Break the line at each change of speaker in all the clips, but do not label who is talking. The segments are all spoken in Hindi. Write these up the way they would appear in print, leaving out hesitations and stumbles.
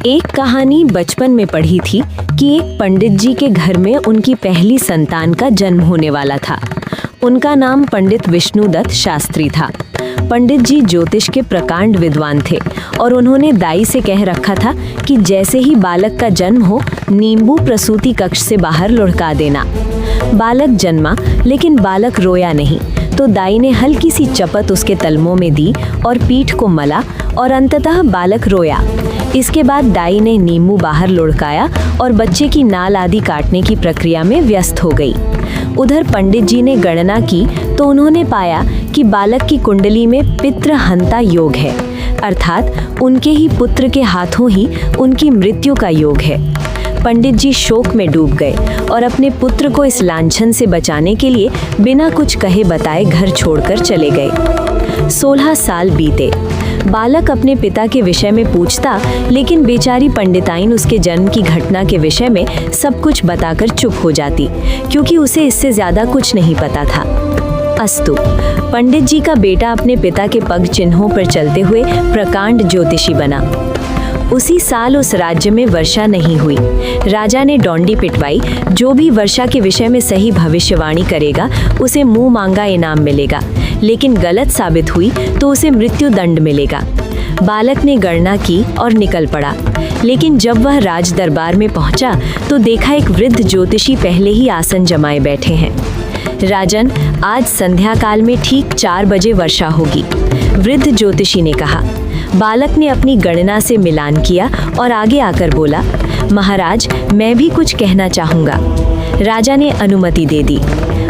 एक कहानी बचपन में पढ़ी थी कि एक पंडित जी के घर में उनकी पहली संतान का जन्म होने वाला था। उनका नाम पंडित विष्णुदत्त शास्त्री था। पंडित जी ज्योतिष के प्रकांड विद्वान थे और उन्होंने दाई से कह रखा था कि जैसे ही बालक का जन्म हो, नींबू प्रसूति कक्ष से बाहर लुढ़का देना। बालक जन्मा, लेकिन बालक रोया नहीं, तो दाई ने हल्की सी चपत उसके तलमों में दी और पीठ को मला और अंततः बालक रोया। इसके बाद दाई ने नींबू बाहर लुढ़काया और बच्चे की नाल आदि काटने की प्रक्रिया में व्यस्त हो गई। उधर पंडित जी ने गणना की तो उन्होंने पाया कि बालक की कुंडली में पितृहंता योग है, अर्थात उनके ही पुत्र के हाथों ही उनकी मृत्यु का योग है। पंडित जी शोक में डूब गए और अपने पुत्र को इस लांछन से बचाने के लिए बिना कुछ कहे बताए घर छोड़कर चले गए। 16 साल बीते। बालक अपने पिता के विषय में पूछता, लेकिन बेचारी पंडिताइन उसके जन्म की घटना के विषय में सब कुछ बताकर चुप हो जाती, क्योंकि उसे इससे ज्यादा कुछ नहीं पता था। अस्तु, पंडित जी का बेटा अपने पिता के पग चिन्हों पर चलते हुए प्रकांड ज्योतिषी बना। उसी साल उस राज्य में वर्षा नहीं हुई। राजा ने डोंडी पिटवाई, जो भी वर्षा के विषय में सही भविष्यवाणी करेगा उसे मुंह मांगा इनाम मिलेगा, लेकिन गलत साबित हुई तो उसे मृत्यु दंड मिलेगा। बालक ने गणना की और निकल पड़ा, लेकिन जब वह राज दरबार में पहुंचा तो देखा एक वृद्ध ज्योतिषी पहले ही आसन जमाए बैठे हैं। राजन, आज संध्या काल में ठीक 4 बजे वर्षा होगी, वृद्ध ज्योतिषी ने कहा। बालक ने अपनी गणना से मिलान किया और आगे आकर बोला, महाराज, मैं भी कुछ कहना चाहूँगा। राजा ने अनुमति दे दी।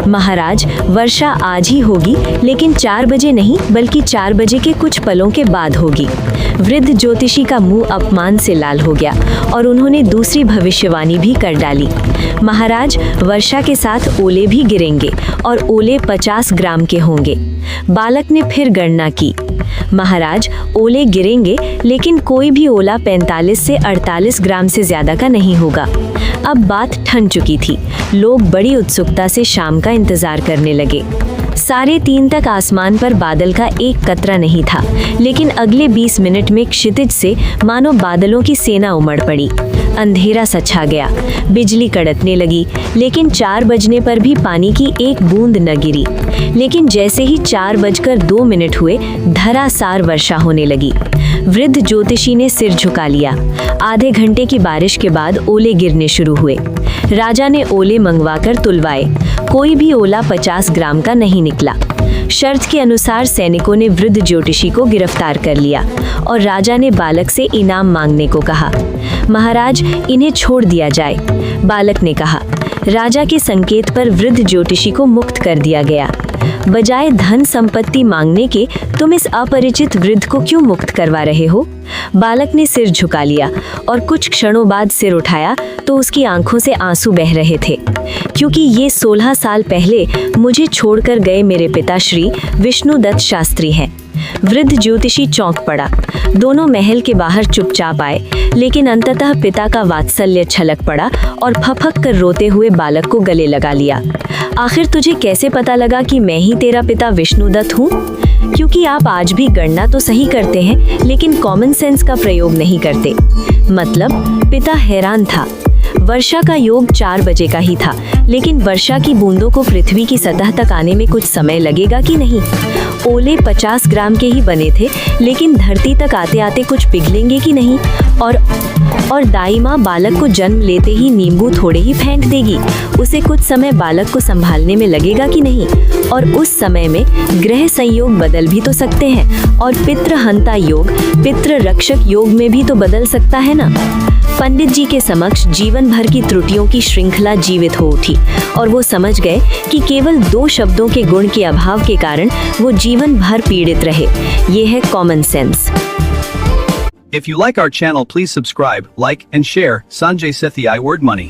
महाराज, वर्षा आज ही होगी, लेकिन 4 बजे नहीं बल्कि 4 बजे के कुछ पलों के बाद होगी। वृद्ध ज्योतिषी का मुंह अपमान से लाल हो गया और उन्होंने दूसरी भविष्यवाणी भी कर डाली। महाराज, वर्षा के साथ ओले भी गिरेंगे और ओले 50 ग्राम के होंगे। बालक ने फिर गणना की। महाराज, ओले गिरेंगे, लेकिन कोई भी ओला 45 से 48 ग्राम से ज्यादा का नहीं होगा। अब बात ठन चुकी थी। लोग बड़ी उत्सुकता से शाम का इंतजार करने लगे। 3:30 तक आसमान पर बादल का एक कतरा नहीं था, लेकिन अगले 20 मिनट में क्षितिज से मानो बादलों की सेना उमड़ पड़ी। अंधेरा सा छा गया, बिजली कड़कने लगी, लेकिन 4 बजने पर भी पानी की एक बूंद न गिरी। लेकिन जैसे ही 4:02 हुए, धरासार वर्षा होने लगी। वृद्ध ज्योतिषी ने सिर झुका लिया। आधे घंटे की बारिश के बाद ओले गिरने शुरू हुए। राजा ने ओले मंगवाकर तुलवाए। कोई भी ओला 50 ग्राम का नहीं निकला। शर्त के अनुसार सैनिकों ने वृद्ध ज्योतिषी को गिरफ्तार कर लिया और राजा ने बालक से इनाम मांगने को कहा। महाराज, इन्हें छोड़ दिया जाए, बालक ने कहा। राजा के संकेत पर वृद्ध ज्योतिषी को मुक्त कर दिया गया। बजाय धन संपत्ति मांगने के तुम इस अपरिचित वृद्ध को क्यों मुक्त करवा रहे हो? बालक ने सिर झुका लिया और कुछ क्षणों बाद सिर उठाया तो उसकी आंखों से आंसू बह रहे थे, क्योंकि ये 16 साल पहले मुझे छोड़कर गए मेरे पिता श्री विष्णुदत्त शास्त्री हैं। वृद्ध ज्योतिषी चौंक पड़ा। दोनों महल के बाहर चुपचाप आए, लेकिन अंततः पिता का वात्सल्य छलक पड़ा और फफक कर रोते हुए बालक को गले लगा लिया। आखिर तुझे कैसे पता लगा कि मैं ही तेरा पिता विष्णुदत्त हूँ? क्योंकि आप आज भी गणना तो सही करते हैं, लेकिन कॉमन सेंस का प्रयोग नहीं करते। मतलब, पिता हैरान था। वर्षा का योग 4 बजे का ही था, लेकिन वर्षा की बूंदों को पृथ्वी की सतह तक आने में कुछ समय लगेगा कि नहीं? ओले 50 ग्राम के ही बने थे, लेकिन धरती तक आते आते कुछ पिघलेंगे कि नहीं? और दाई माँ बालक को जन्म लेते ही नींबू थोड़े ही फेंक देगी, उसे कुछ समय बालक को संभालने में लगेगा कि नहीं? और उस समय में ग्रह संयोग बदल भी तो सकते हैं, और पितृहंता योग पितृ रक्षक योग में भी तो बदल सकता है ना? पंडित जी के समक्ष जीवन भर की त्रुटियों की श्रृंखला जीवित हो उठी और वो समझ गए कि केवल 2 शब्दों के गुण के अभाव के कारण वो जीवन भर पीड़ित रहे। ये है common sense.
If you like our channel, please subscribe, like, and share. Sanjay Sethi, I Word Money.